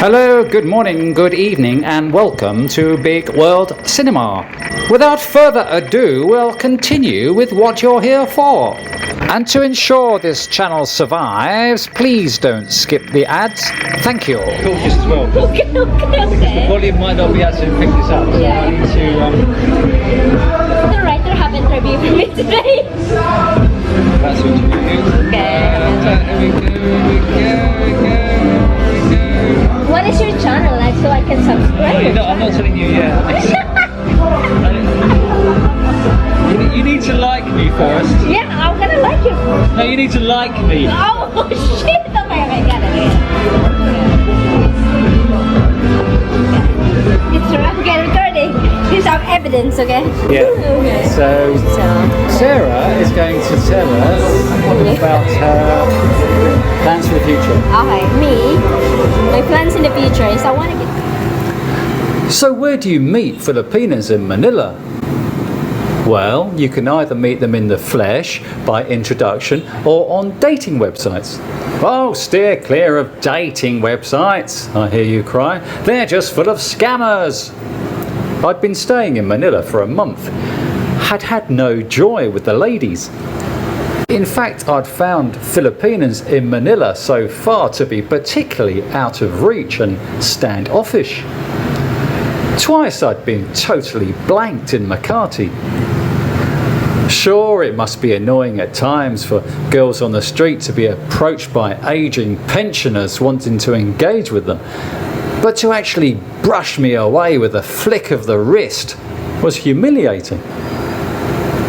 Hello, good morning, good evening, and welcome to Bigg World Cinema. Without further ado, we'll continue with what you're here for. And to ensure this channel survives, please don't skip the ads. Thank you. Cautious as well. Okay. The volume might not be able to pick this up, so Yeah. I need to. The writer have interview for me today. That's what you do. Okay. Here we go. What is your channel like so I can subscribe? No, I'm not telling you yet. You need to like me first. Yeah, I'm gonna like you. No, you need to like me. Oh shit! Okay, got it. It's okay, recording. Here's our evidence, okay? Yeah. Okay. So, Sarah is going to tell us about her plans for the future. Okay, my plans in the future is I want to get. So, where do you meet Filipinas in Manila? Well, you can either meet them in the flesh by introduction or on dating websites. Oh, steer clear of dating websites, I hear you cry. They're just full of scammers. I'd been staying in Manila for a month, had no joy with the ladies. In fact, I'd found Filipinas in Manila so far to be particularly out of reach and standoffish. Twice I'd been totally blanked in Makati. Sure, it must be annoying at times for girls on the street to be approached by aging pensioners wanting to engage with them, but to actually brush me away with a flick of the wrist was humiliating.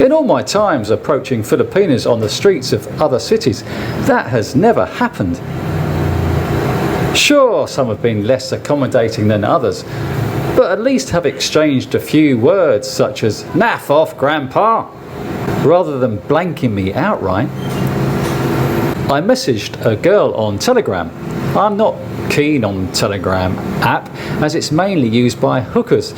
In all my times approaching Filipinas on the streets of other cities, that has never happened. Sure, some have been less accommodating than others, but at least have exchanged a few words such as "Naff off, Grandpa," rather than blanking me outright. I messaged a girl on Telegram. I'm not keen on Telegram app as it's mainly used by hookers.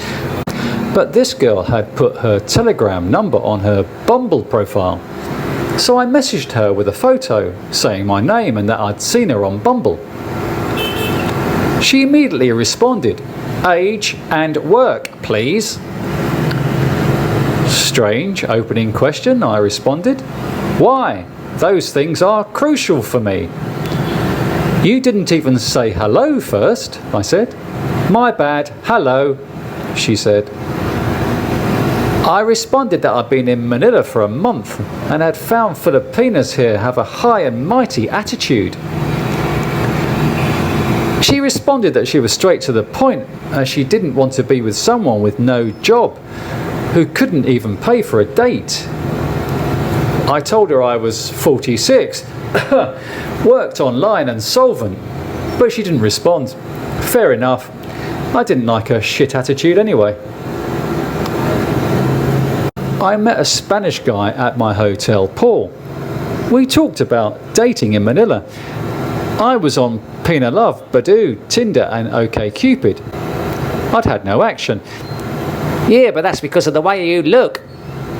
But this girl had put her Telegram number on her Bumble profile. So I messaged her with a photo saying my name and that I'd seen her on Bumble. She immediately responded, "Age and work, please." Strange opening question, I responded. "Why? Those things are crucial for me." "You didn't even say hello first," I said. "My bad, hello," she said. I responded that I'd been in Manila for a month and had found Filipinas here have a high and mighty attitude. She responded that she was straight to the point as she didn't want to be with someone with no job who couldn't even pay for a date. I told her I was 46, worked online and solvent, but she didn't respond. Fair enough. I didn't like her shit attitude anyway. I met a Spanish guy at my hotel, Paul. We talked about dating in Manila. I was on Pina Love, Badoo, Tinder and OkCupid. I'd had no action. "Yeah, but that's because of the way you look,"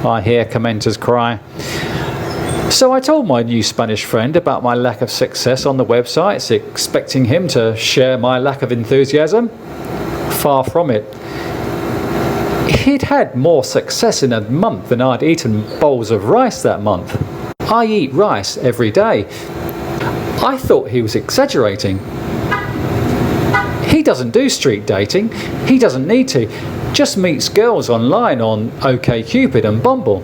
I hear commenters cry. So I told my new Spanish friend about my lack of success on the websites, expecting him to share my lack of enthusiasm. Far from it. He'd had more success in a month than I'd eaten bowls of rice that month. I eat rice every day. I thought he was exaggerating. He doesn't do street dating. He doesn't need to. Just meets girls online on OkCupid and Bumble.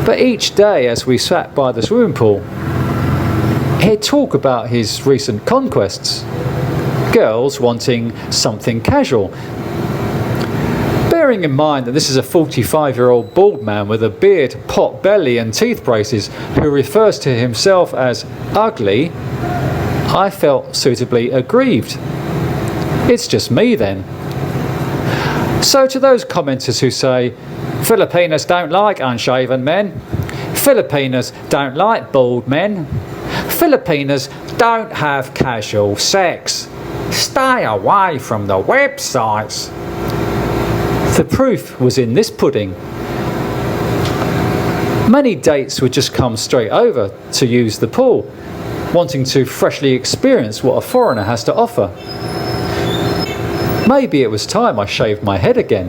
But each day as we sat by the swimming pool, he'd talk about his recent conquests. Girls wanting something casual. Bearing in mind that this is a 45-year-old bald man with a beard, pot belly and teeth braces who refers to himself as ugly, I felt suitably aggrieved. It's just me then. So to those commenters who say, "Filipinas don't like unshaven men," "Filipinas don't like bald men," "Filipinas don't have casual sex," "Stay away from the websites," the proof was in this pudding. Many dates would just come straight over to use the pool. wanting to freshly experience what a foreigner has to offer. Maybe it was time I shaved my head again.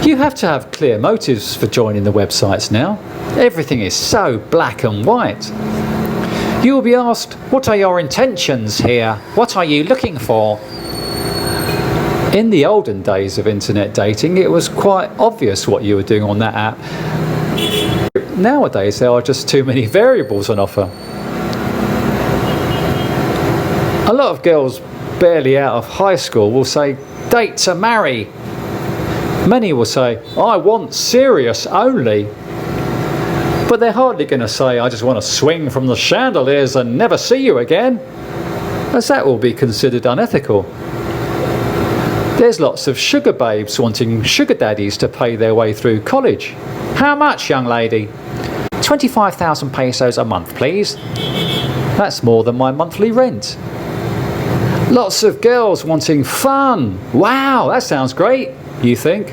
You have to have clear motives for joining the websites now. Everything is so black and white. You will be asked, what are your intentions here? What are you looking for? In the olden days of internet dating, it was quite obvious what you were doing on that app. Nowadays, there are just too many variables on offer. A lot of girls barely out of high school will say, date to marry. Many will say, I want serious only. But they're hardly going to say, I just want to swing from the chandeliers and never see you again, as that will be considered unethical. There's lots of sugar babes wanting sugar daddies to pay their way through college. How much, young lady? 25,000 pesos a month, please. That's more than my monthly rent. Lots of girls wanting fun. Wow, that sounds great, you think.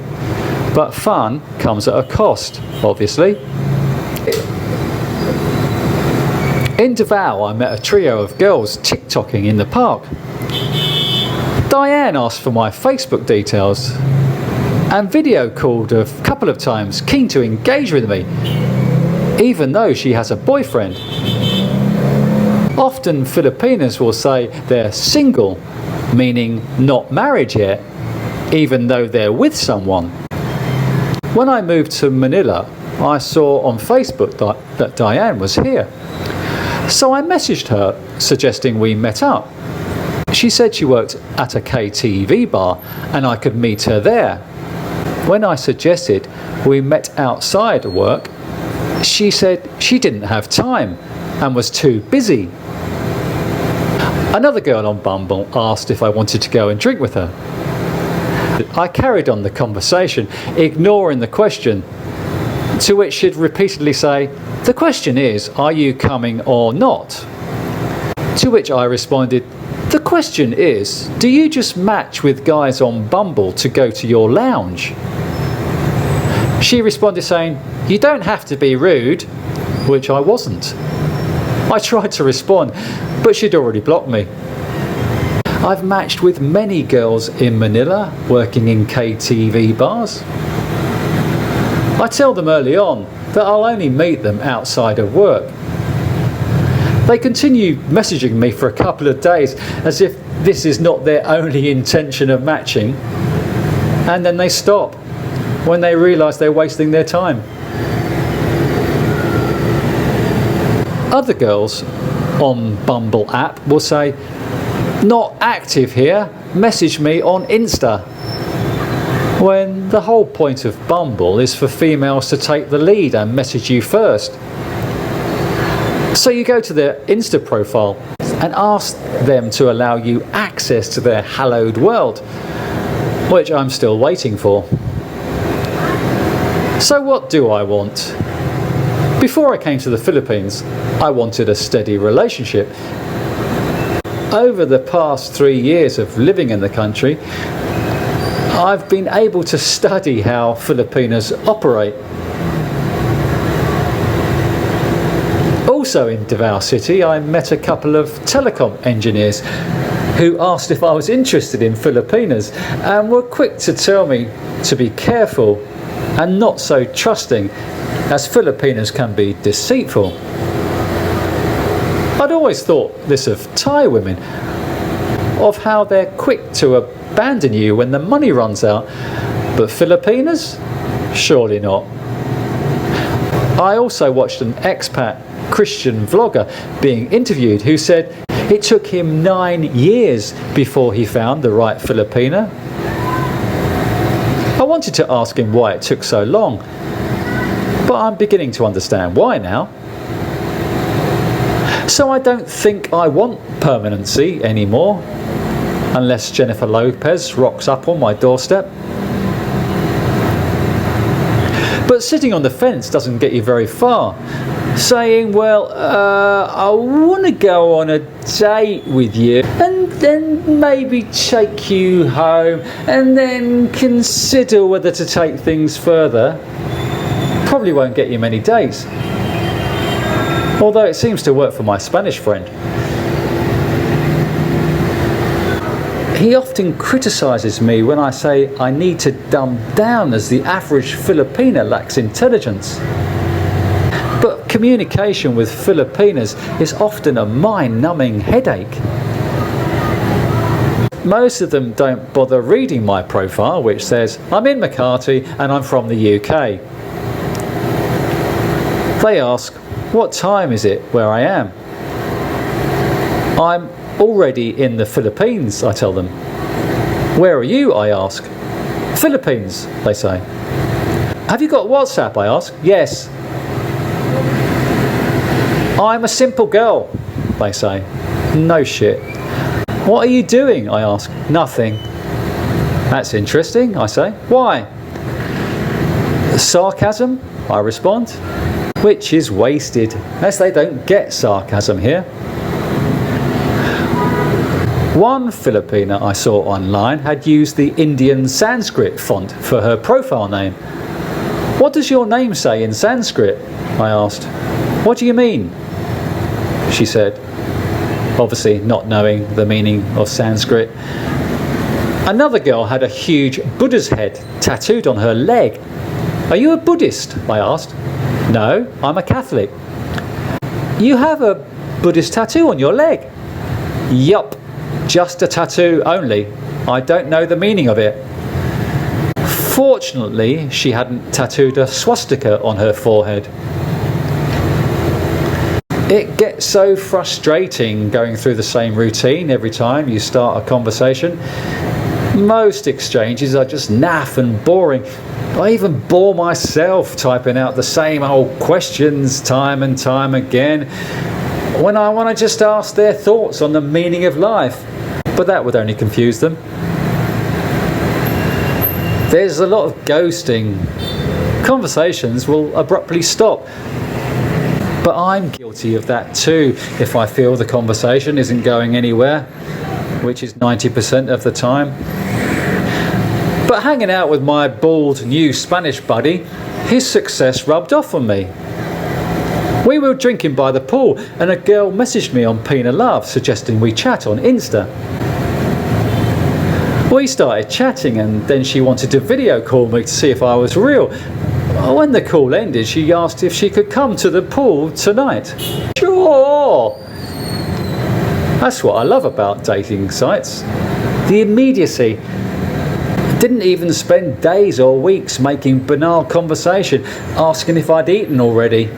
But fun comes at a cost, obviously. In Davao, I met a trio of girls TikToking in the park. Diane asked for my Facebook details and video called a couple of times, keen to engage with me, even though she has a boyfriend. Often Filipinas will say they're single, meaning not married yet, even though they're with someone. When I moved to Manila, I saw on Facebook that Diane was here. So I messaged her, suggesting we met up. She said she worked at a KTV bar and I could meet her there. When I suggested we met outside work, she said she didn't have time and was too busy. Another girl on Bumble asked if I wanted to go and drink with her. I carried on the conversation, ignoring the question, to which she'd repeatedly say, the question is, are you coming or not? To which I responded, the question is, do you just match with guys on Bumble to go to your lounge? She responded saying, you don't have to be rude, which I wasn't. I tried to respond, but she'd already blocked me. I've matched with many girls in Manila working in KTV bars. I tell them early on that I'll only meet them outside of work. They continue messaging me for a couple of days as if this is not their only intention of matching, and then they stop when they realise they're wasting their time. Other girls on Bumble app will say, not active here, message me on Insta. When the whole point of Bumble is for females to take the lead and message you first. So you go to their Insta profile and ask them to allow you access to their hallowed world, which I'm still waiting for. So what do I want? Before I came to the Philippines, I wanted a steady relationship. Over the past 3 years of living in the country, I've been able to study how Filipinos operate. Also in Davao City, I met a couple of telecom engineers who asked if I was interested in Filipinas and were quick to tell me to be careful and not so trusting, as Filipinas can be deceitful. I'd always thought this of Thai women, of how they're quick to abandon you when the money runs out, but Filipinas? Surely not. I also watched an expat Christian vlogger being interviewed who said it took him 9 years before he found the right Filipina. I wanted to ask him why it took so long, but I'm beginning to understand why now. So I don't think I want permanency anymore, unless Jennifer Lopez rocks up on my doorstep. But sitting on the fence doesn't get you very far. Saying, well, I want to go on a date with you and then maybe take you home and then consider whether to take things further probably won't get you many dates. although it seems to work for my Spanish friend. He often criticises me when I say I need to dumb down as the average Filipina lacks intelligence. But communication with Filipinas is often a mind-numbing headache. Most of them don't bother reading my profile, which says I'm in Makati and I'm from the UK. They ask, what time is it where I am? I'm already in the Philippines, I tell them. Where are you? I ask. Philippines, they say. Have you got WhatsApp? I ask. Yes. I'm a simple girl, they say. No shit. What are you doing? I ask. Nothing. That's interesting, I say. Why? Sarcasm, I respond, which is wasted, as they don't get sarcasm here. One Filipina I saw online had used the Indian Sanskrit font for her profile name. What does your name say in Sanskrit? I asked. What do you mean? She said, obviously not knowing the meaning of Sanskrit. Another girl had a huge Buddha's head tattooed on her leg. Are you a Buddhist? I asked. No, I'm a Catholic. You have a Buddhist tattoo on your leg? Yup, just a tattoo only. I don't know the meaning of it. Fortunately, she hadn't tattooed a swastika on her forehead. It gets so frustrating going through the same routine every time you start a conversation. Most exchanges are just naff and boring. I even bore myself typing out the same old questions time and time again when I want to just ask their thoughts on the meaning of life, but that would only confuse them. There's a lot of ghosting. Conversations will abruptly stop. But I'm guilty of that too if I feel the conversation isn't going anywhere, which is 90% of the time. But hanging out with my bald new Spanish buddy, his success rubbed off on me. We were drinking by the pool and a girl messaged me on Pina Love suggesting we chat on Insta. We started chatting and then she wanted to video call me to see if I was real. When the call ended, she asked if she could come to the pool tonight. Sure! That's what I love about dating sites. The immediacy. Didn't even spend days or weeks making banal conversation, asking if I'd eaten already.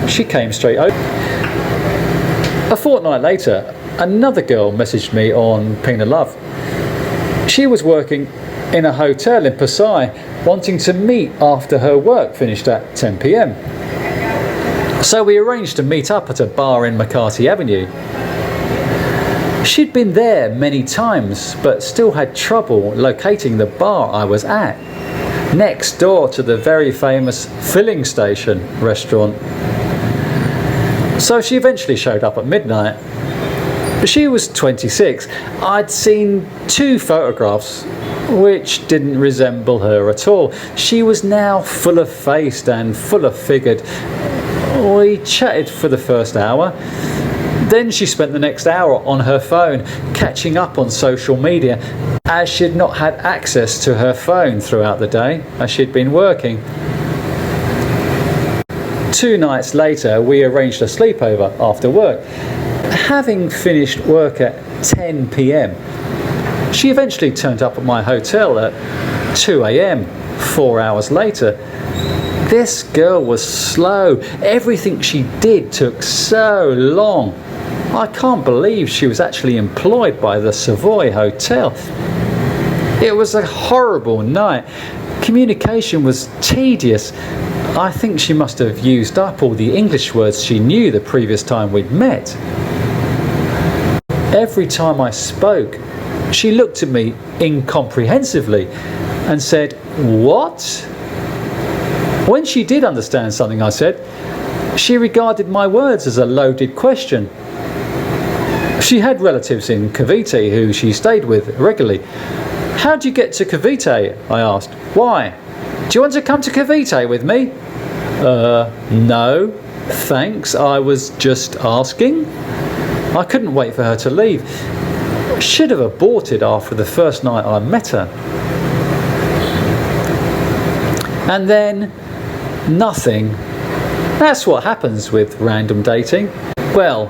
She came straight over. A fortnight later, another girl messaged me on Pina Love. She was working in a hotel in Pasay, wanting to meet after her work finished at 10 p.m. So we arranged to meet up at a bar in Makati Avenue. She'd been there many times, but still had trouble locating the bar I was at, next door to the very famous Filling Station restaurant. So she eventually showed up at midnight. She was 26. I'd seen 2 photographs which didn't resemble her at all. She was now fuller faced and fuller figured. We chatted for the first hour. Then she spent the next hour on her phone, catching up on social media, as she'd not had access to her phone throughout the day, as she'd been working. 2 nights later, we arranged a sleepover after work. Having finished work at 10 p.m, she eventually turned up at my hotel at 2 a.m, 4 hours later. This girl was slow. Everything she did took so long. I can't believe she was actually employed by the Savoy Hotel. It was a horrible night. Communication was tedious. I think she must have used up all the English words she knew the previous time we'd met. Every time I spoke, she looked at me incomprehensively and said, "What?" When she did understand something I said, she regarded my words as a loaded question. She had relatives in Cavite who she stayed with regularly. "How do you get to Cavite?" I asked. "Why? Do you want to come to Cavite with me?" No. thanks, I was just asking. I couldn't wait for her to leave. Should have aborted after the first night I met her. And then, nothing. That's what happens with random dating. Well,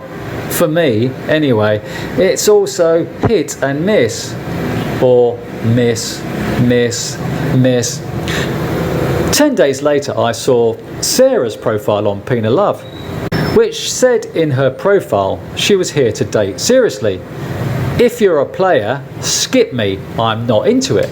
for me, anyway, it's also hit and miss. Or miss, miss, miss. 10 days later, I saw Sarah's profile on Pina Love, which said in her profile she was here to date seriously. If you're a player, skip me, I'm not into it.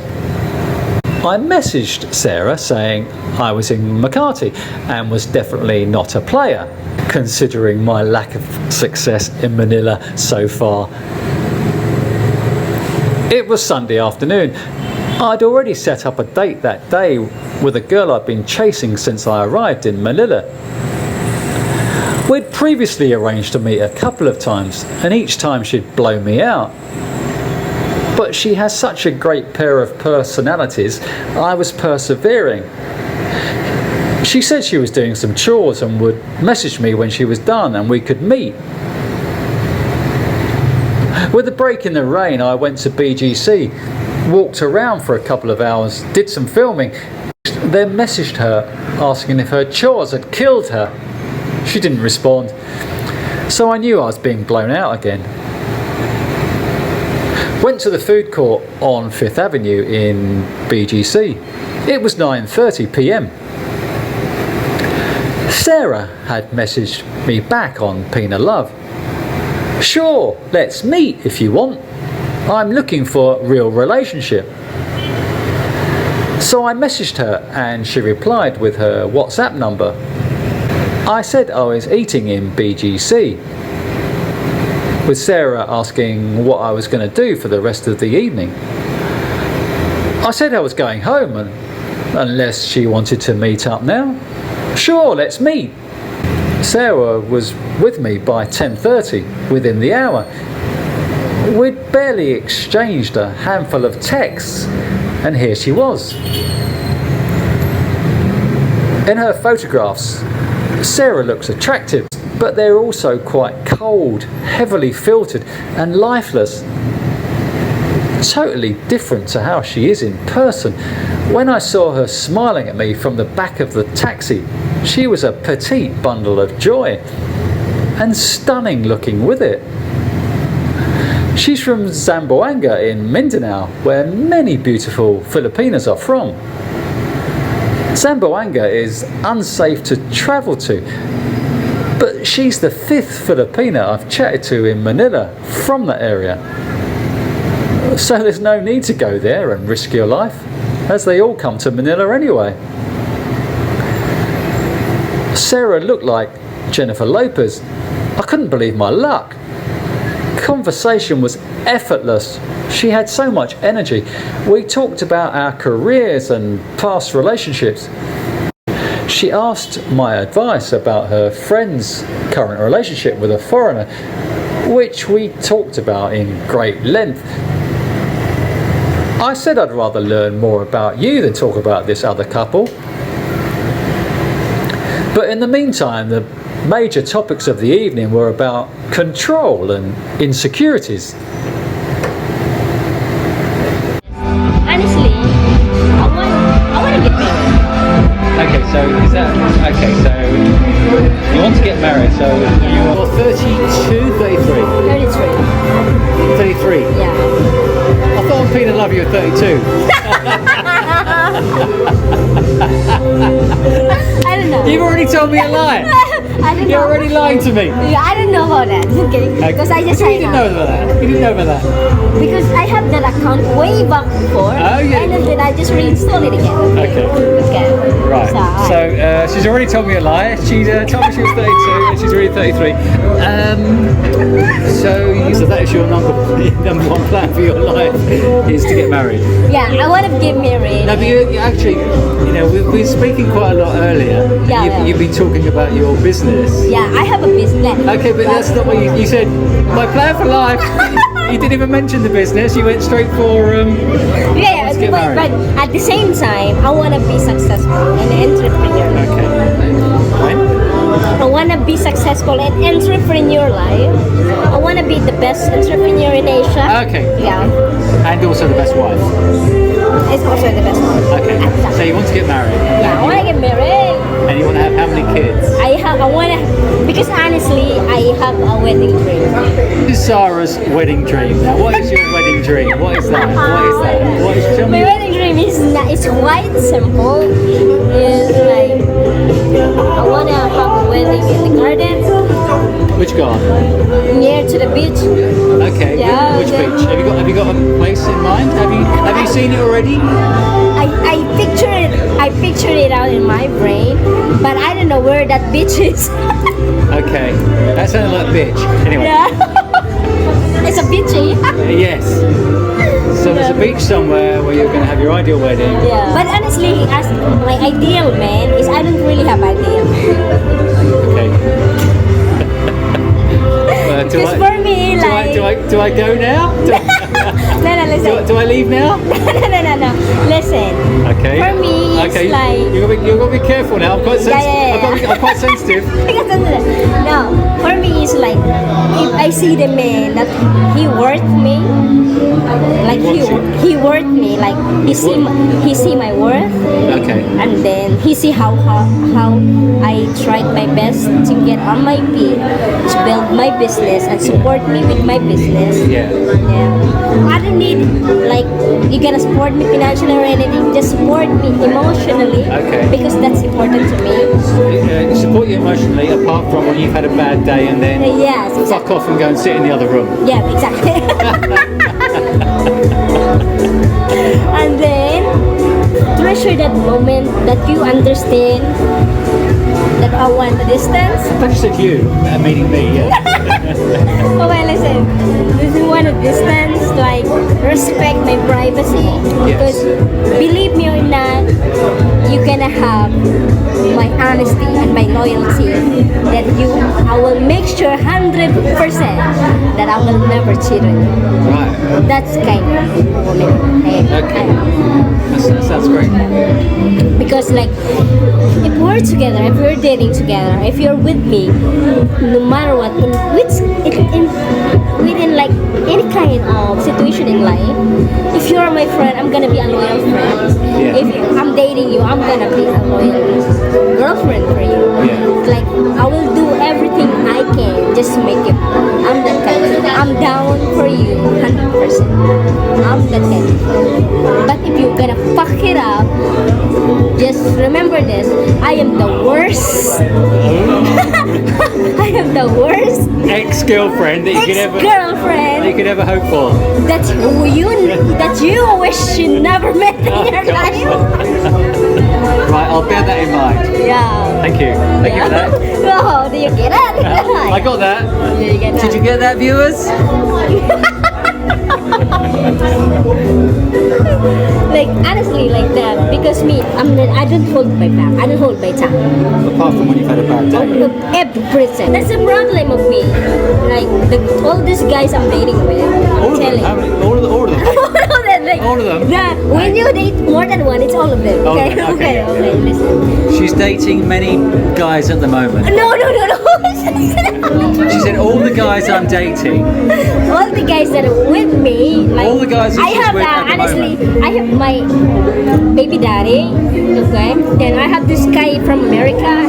I messaged Sarah saying I was in Makati and was definitely not a player, considering my lack of success in Manila so far. It was Sunday afternoon. I'd already set up a date that day with a girl I'd been chasing since I arrived in Manila. We'd previously arranged to meet a couple of times, and each time she'd blow me out. But she has such a great pair of personalities, I was persevering. She said she was doing some chores and would message me when she was done and we could meet. With a break in the rain, I went to BGC, walked around for a couple of hours, did some filming, then messaged her asking if her chores had killed her. She didn't respond, so I knew I was being blown out again. Went to the food court on 5th Avenue in BGC. It was 9:30 p.m. Sarah had messaged me back on Pina Love. Sure, let's meet if you want. I'm looking for a real relationship. So I messaged her and she replied with her WhatsApp number. I said I was eating in BGC, with Sarah asking what I was going to do for the rest of the evening. I said I was going home, and unless she wanted to meet up now. Sure, let's meet. Sarah was with me by 10:30, within the hour. We'd barely exchanged a handful of texts, and here she was. In her photographs, Sarah looks attractive, but they're also quite cold, heavily filtered and lifeless. Totally different to how she is in person. When I saw her smiling at me from the back of the taxi, she was a petite bundle of joy, and stunning looking with it. She's from Zamboanga in Mindanao, where many beautiful Filipinas are from. Zamboanga is unsafe to travel to, but she's the 5th Filipina I've chatted to in Manila from that area. So there's no need to go there and risk your life, as they all come to Manila anyway. Sarah looked like Jennifer Lopez. I couldn't believe my luck. Conversation was effortless. She had so much energy. We talked about our careers and past relationships. She asked my advice about her friend's current relationship with a foreigner, which we talked about in great length. I said I'd rather learn more about you than talk about this other couple. But in the meantime, the major topics of the evening were about control and insecurities. Honestly, I want to get married. Okay, so is that okay? So you want to get married? So You're 32, 33? 33. 33? Yeah. I thought on Pina Love you were 32. I don't know. You've already told me a lie. I don't know. You're already lying to me. Yeah, I don't know about that. Okay. Because I just You signed didn't know up. about that. You didn't know about that. Because I have that account way back before. Oh, yeah. And then I just reinstalled it again. Okay. Okay. Right. So she's already told me a lie. She told me she was 32 and she's really 33. So that is your number one plan for your life is to get married. Yeah, I want to get married. No, but you actually, we were speaking quite a lot earlier. Yeah. You've been talking about your business. Yeah, I have a business. Okay, but that's not what you said. My plan for life. You didn't even mention the business. You went straight for Yeah, let's get but married. at the same time, I want to be successful and an entrepreneur. Okay. When? I want to be successful in entrepreneur life. I want to be the best entrepreneur in Asia. Okay. Yeah. And also the best wife. It's also the best one. Okay. So you want to get married, Yeah, I want to get married. and you want to have how many kids? I want to, because honestly, I have a wedding dream. This is Sarah's wedding dream. Now, what is your wedding dream? What is that? What is that? What is? Tell My me. wedding dream is quite simple. It's like I want to have a wedding in the garden, Which garden? near to the beach. Okay. Yeah, Which okay. beach? Have you got a place in mind? Have you seen it already? I pictured it out in my brain, but I don't know where that beach is. Okay. That sounded like bitch. Anyway. Yeah. It's a beachy. Yes. So there's a beach somewhere where you're going to have your ideal wedding. Yeah. But honestly, as my ideal man is I don't really have ideal. Okay. Because for me, like do I go now? no, listen. Do I leave now? no. Listen. Okay. For me, it's Okay. like You've got to be careful now. I'm quite sensitive. Yeah. I'm quite sensitive. no, for me it's like if I see the man that he worth me, like he worth me, like he see my worth, Okay. and then he see how I tried my best to get on my feet, to build my business and support me with my business. Yeah. Yeah. I don't need like you gonna support me financially or anything. Just support me emotionally. Okay. Because that's important to me. Support you emotionally, apart from when you've had a bad day and then Yes, fuck exactly. off and go and sit in the other room. Yeah, exactly. And then treasure that moment that you understand that I want the distance. I thought you said you, meaning me, yeah. Okay, listen. If you want a distance, like respect my privacy. Because believe me or not, you're gonna have my honesty and my loyalty. That I will make sure 100% that I will never cheat on you. Right. That's kind of woman. Okay. That sounds great. Because like if we're together, if we're dating together, if you're with me, no matter what, within like any kind of situation in life, if you're my friend, I'm gonna be a loyal friend. Yeah. If I'm dating you, I'm gonna be a loyal girlfriend for you. Yeah. Like I will do everything I can just to make you happy. I'm that kind. I'm down for you 100%. I'm that kind. But if you're gonna fuck it up, just remember this. I am the worst. I am the worst Ex-girlfriend that you could ever hope for. that you wish you never met in your life. Right, I'll bear that in mind. Yeah. Thank you. Thank you for that. Oh, do you get it? I got that. Do you get Did you get that, viewers? Like honestly, like that because me, I don't hold my back. I don't hold my tongue. Apart from when you've had a bad day. Everything. That's the problem of me. Like all these guys I'm dating with, All I'm of them. telling. How many? All of them. All of them, like, All of them? Yeah, when you date more than one, it's all of them. All of Okay, them, okay, okay, listen. She's dating many guys at the moment. No. She said all the guys I'm dating. All the guys that are with me, like All the guys that I she's have, with at the honestly, moment. I have my baby daddy. Okay, then I have this guy from America.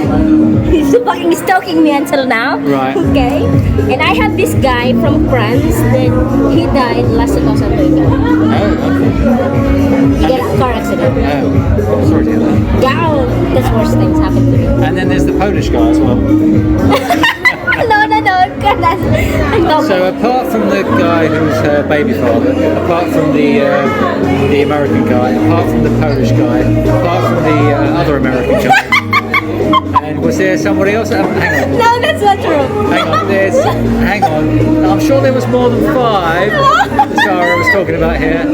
He's fucking stalking me until now. Right. Okay, and I have this guy from France that he died last 2020. Oh, okay. He got a car accident. Oh, sorry to hear that. Yeah, that's worse things happened to me. And then there's the Polish guy as well. No, God, that's So apart from the guy who's her baby father, apart from the American guy, apart from the Polish guy, apart from the other American guy, and was there somebody else? Hang on. No, that's not true. Hang on. I'm sure there was more than 5. Sarah was talking about here.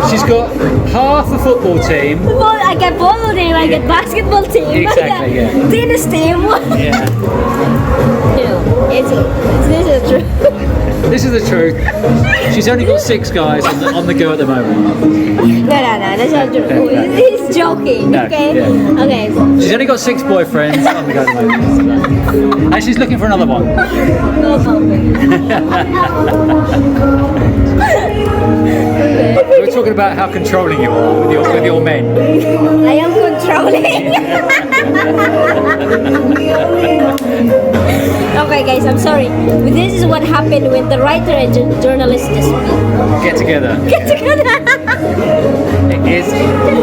She's got half a football team. I get volleyball team, I get basketball team, Exactly, I get yeah. tennis team. Yeah. You know, this is true. This is the truth. She's only got 6 guys on the go at the moment. No, that's not true. He's joking, No, okay? yeah. Okay. She's only got 6 boyfriends on the go at the moment. And she's looking for another one. We were talking about how controlling you are with your men. I am controlling. Okay, guys, I'm sorry. This is what happened when the writer and journalist just Get together.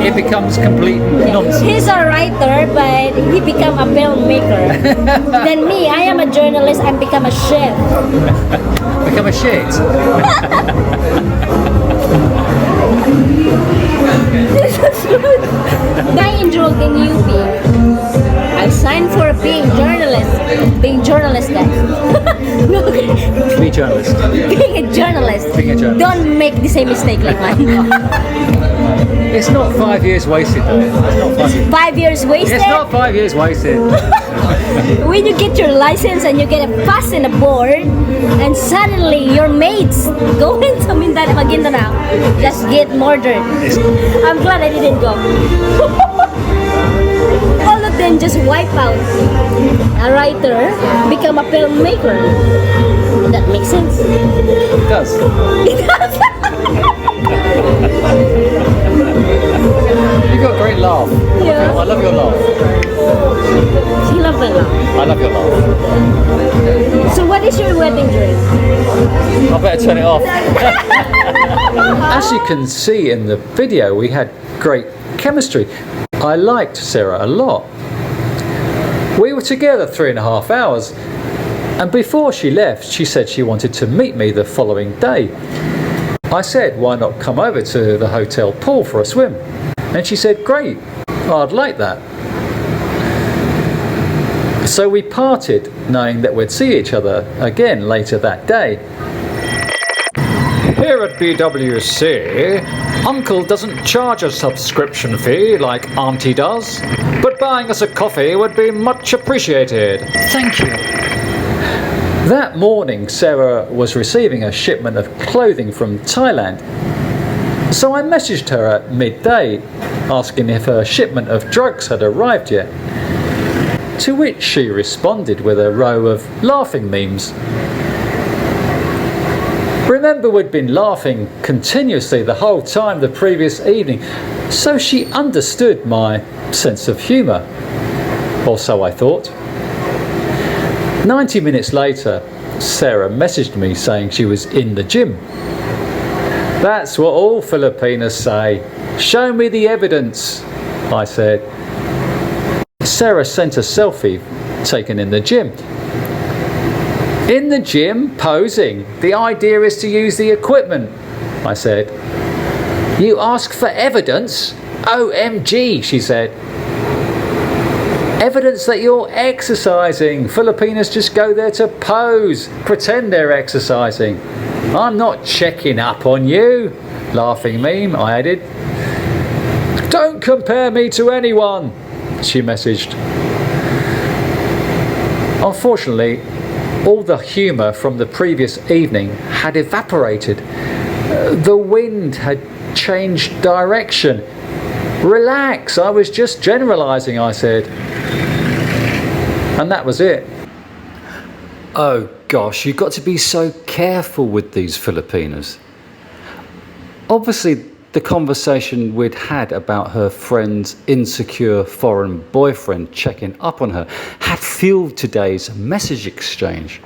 It becomes complete nonsense. He's a writer, but he become a filmmaker. Then me, I am a journalist. I become a chef. Become a shit. I enrolled in UP. I signed for being journalist. Being journalist, guys. Be a journalist. Being a journalist. Being a journalist. Don't make the same mistake like mine. It's not 5 years wasted though. It's not 5 years. 5 years wasted. It's not 5 years wasted. When you get your license and you get a pass and a board, and suddenly your mates going to Maguindanao just get murdered. I'm glad I didn't go. All of them just wipe out. A writer become a filmmaker. That makes sense. It does. It does. You've got a great laugh. Yeah. I love your laugh. She loves my laugh. I love your laugh. So what is your wedding dress? I better turn it off. As you can see in the video, we had great chemistry. I liked Sarah a lot. We were together 3.5 hours, and before she left, she said she wanted to meet me the following day. I said, why not come over to the hotel pool for a swim? And she said, great, I'd like that. So we parted, knowing that we'd see each other again later that day. Here at BWC, Uncle doesn't charge a subscription fee like Auntie does, but buying us a coffee would be much appreciated. Thank you. That morning, Sarah was receiving a shipment of clothing from Thailand. So I messaged her at midday, asking if her shipment of drugs had arrived yet. To which she responded with a row of laughing memes. Remember, we'd been laughing continuously the whole time the previous evening, so she understood my sense of humour. Or so I thought. 90 minutes later, Sarah messaged me saying she was in the gym. That's what all Filipinas say. Show me the evidence, I said. Sarah sent a selfie taken in the gym. In the gym, posing. The idea is to use the equipment, I said. You ask for evidence? OMG, she said. Evidence that you're exercising. Filipinos just go there to pose, pretend they're exercising. I'm not checking up on you. Laughing meme, I added. Don't compare me to anyone, she messaged. Unfortunately, all the humour from the previous evening had evaporated. The wind had changed direction. Relax, I was just generalising, I said. And that was it. Oh gosh, you've got to be so careful with these Filipinas. Obviously, the conversation we'd had about her friend's insecure foreign boyfriend checking up on her had fueled today's message exchange,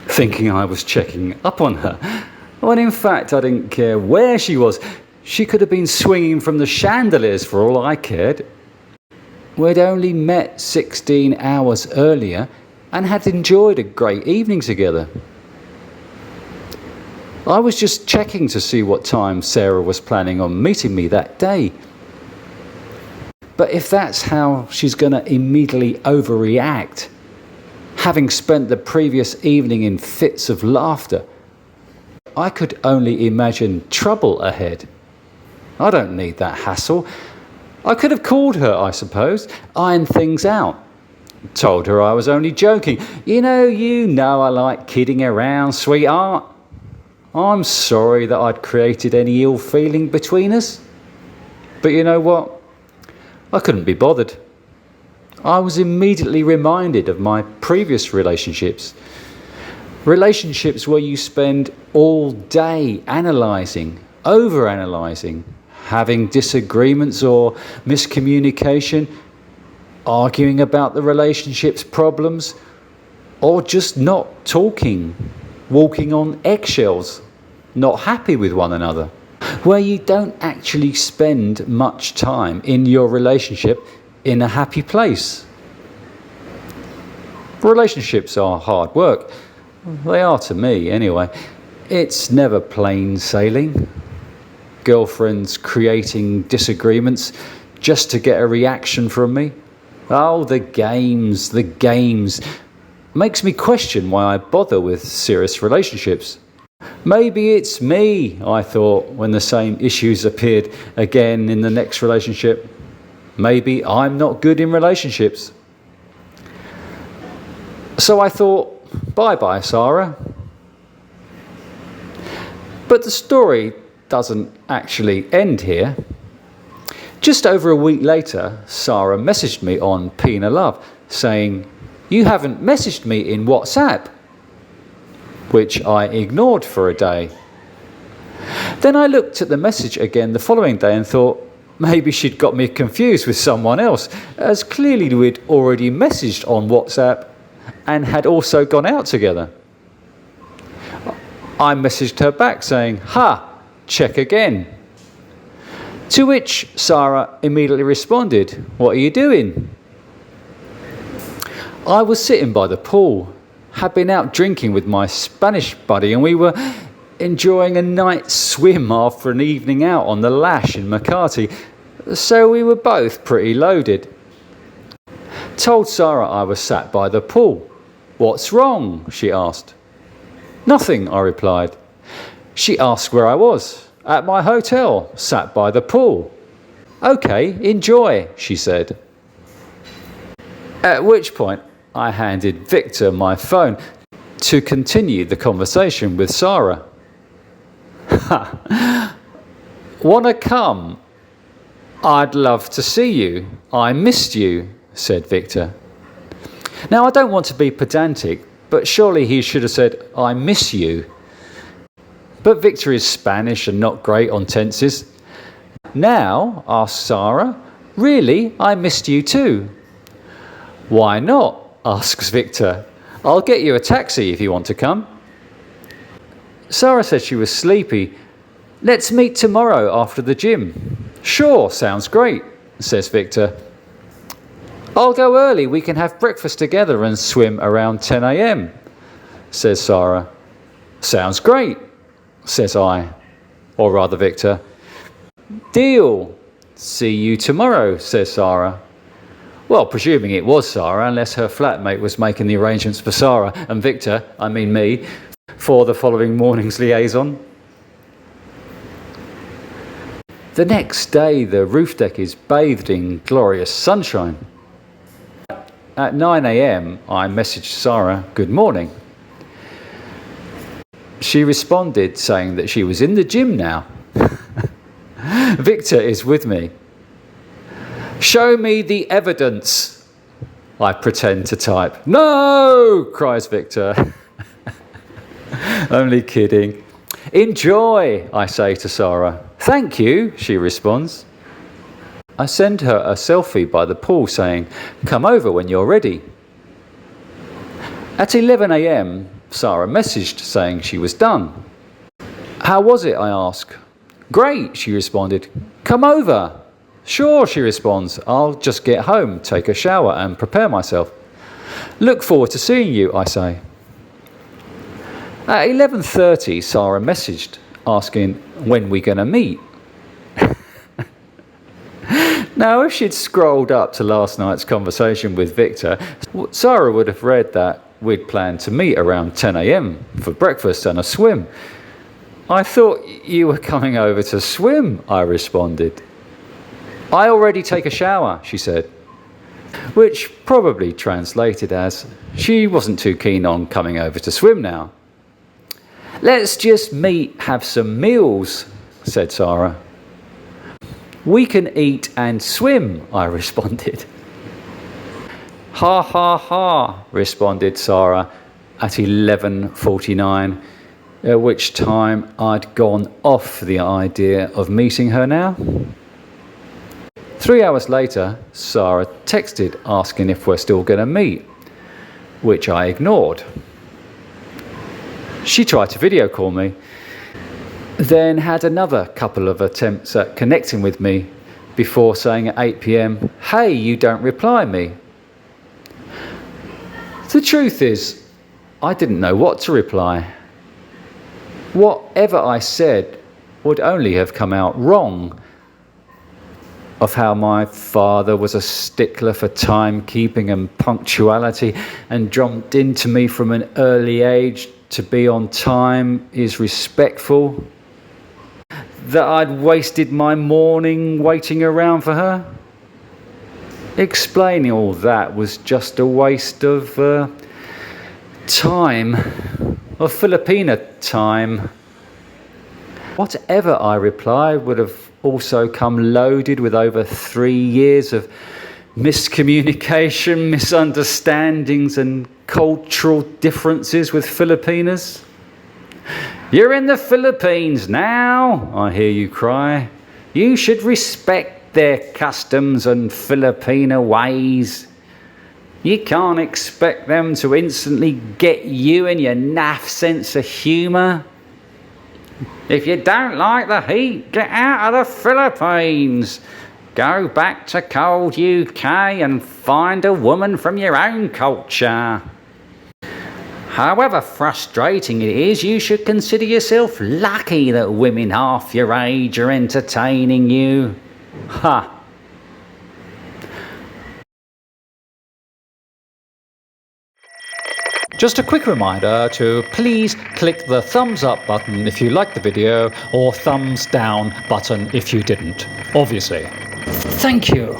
thinking I was checking up on her, when in fact I didn't care where she was. She could have been swinging from the chandeliers for all I cared. We'd only met 16 hours earlier and had enjoyed a great evening together. I was just checking to see what time Sarah was planning on meeting me that day. But if that's how she's going to immediately overreact, having spent the previous evening in fits of laughter, I could only imagine trouble ahead. I don't need that hassle. I could have called her, I suppose, ironed things out. Told her I was only joking. You know I like kidding around, sweetheart. I'm sorry that I'd created any ill feeling between us. But you know what? I couldn't be bothered. I was immediately reminded of my previous relationships. Relationships where you spend all day analysing, over-analysing, having disagreements or miscommunication, arguing about the relationship's problems, or just not talking, walking on eggshells, not happy with one another, where you don't actually spend much time in your relationship in a happy place. Relationships are hard work. They are to me, anyway. It's never plain sailing. Girlfriends creating disagreements just to get a reaction from me. Oh, the games. Makes me question why I bother with serious relationships. Maybe it's me, I thought, when the same issues appeared again in the next relationship. Maybe I'm not good in relationships. So I thought, bye-bye, Sarah. But the story doesn't actually end here. Just over a week later, Sarah messaged me on Pina Love saying, "You haven't messaged me in WhatsApp," which I ignored for a day. Then I looked at the message again the following day and thought maybe she'd got me confused with someone else, as clearly we'd already messaged on WhatsApp and had also gone out together. I messaged her back saying, "Ha, check again." To which Sarah immediately responded, "What are you doing?" I was sitting by the pool, had been out drinking with my Spanish buddy, and we were enjoying a night swim after an evening out on the Lash in Makati, so we were both pretty loaded. Told Sarah I was sat by the pool. "What's wrong?" she asked. "Nothing," I replied. She asked where I was. "At my hotel, sat by the pool." "Okay, enjoy," she said. At which point I handed Victor my phone to continue the conversation with Sarah. "Wanna come? I'd love to see you. I missed you," said Victor. Now, I don't want to be pedantic, but surely he should have said, "I miss you." But Victor is Spanish and not great on tenses. "Now?" asked Sarah. "Really? I missed you too." "Why not?" asks Victor. "I'll get you a taxi if you want to come." Sarah said she was sleepy. "Let's meet tomorrow after the gym." "Sure, sounds great," says Victor. "I'll go early. We can have breakfast together and swim around 10 a.m, says Sarah. "Sounds great," says I, or rather Victor. "Deal. See you tomorrow," says Sarah. Well, presuming it was Sarah, unless her flatmate was making the arrangements for Sarah and Victor, I mean me, for the following morning's liaison. The next day, the roof deck is bathed in glorious sunshine. At 9 a.m, I messaged Sarah, "Good morning." She responded saying that she was in the gym now. Victor is with me. "Show me the evidence," I pretend to type. "No," cries Victor. Only kidding. "Enjoy," I say to Sarah. "Thank you," she responds. I send her a selfie by the pool saying, "Come over when you're ready." At 11 a.m, Sarah messaged saying she was done. "How was it?" I ask. "Great," she responded. "Come over." "Sure," she responds. "I'll just get home, take a shower and prepare myself." "Look forward to seeing you," I say. At 11:30, Sarah messaged asking when we're going to meet. Now, if she'd scrolled up to last night's conversation with Victor, Sarah would have read that we'd planned to meet around 10 a.m. for breakfast and a swim. "I thought you were coming over to swim," I responded. "I already take a shower," she said. which probably translated as, she wasn't too keen on coming over to swim now. "Let's just meet, have some meals," said Sarah. "We can eat and swim," I responded. "Ha ha ha," responded Sarah at 11:49, at which time I'd gone off the idea of meeting her now. 3 hours later, Sarah texted asking if we're still going to meet, which I ignored. She tried to video call me, then had another couple of attempts at connecting with me before saying at 8 p.m, "Hey, you don't reply me." The truth is, I didn't know what to reply. Whatever I said would only have come out wrong. Of how my father was a stickler for timekeeping and punctuality and drummed into me from an early age to be on time is respectful. That I'd wasted my morning waiting around for her. Explaining all that was just a waste of time, of Filipina time. Whatever I replied would have also come loaded with over 3 years of miscommunication, misunderstandings and cultural differences with Filipinas. "You're in the Philippines now," I hear you cry. "You should respect their customs and Filipino ways. You can't expect them to instantly get you and your naff sense of humour. If you don't like the heat, get out of the Philippines. Go back to cold UK and find a woman from your own culture. However frustrating it is, you should consider yourself lucky that women half your age are entertaining you." Ha! Just a quick reminder to please click the thumbs up button if you liked the video, or thumbs down button if you didn't, obviously. Thank you.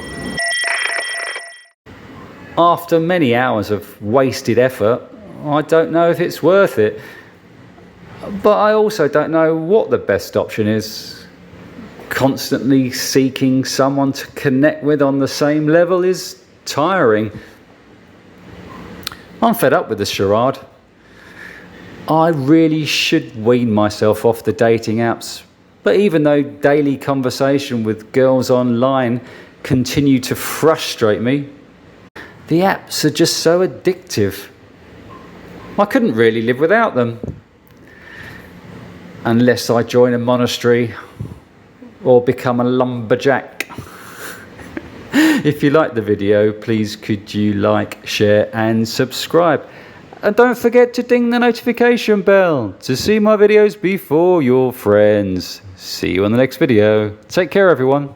After many hours of wasted effort, I don't know if it's worth it. But I also don't know what the best option is. Constantly seeking someone to connect with on the same level is tiring. I'm fed up with this charade. I really should wean myself off the dating apps. But even though daily conversation with girls online continue to frustrate me, the apps are just so addictive. I couldn't really live without them. Unless I join a monastery or become a lumberjack. If you liked the video, please could you like, share and subscribe. And don't forget to ding the notification bell to see my videos before your friends. See you on the next video. Take care, everyone.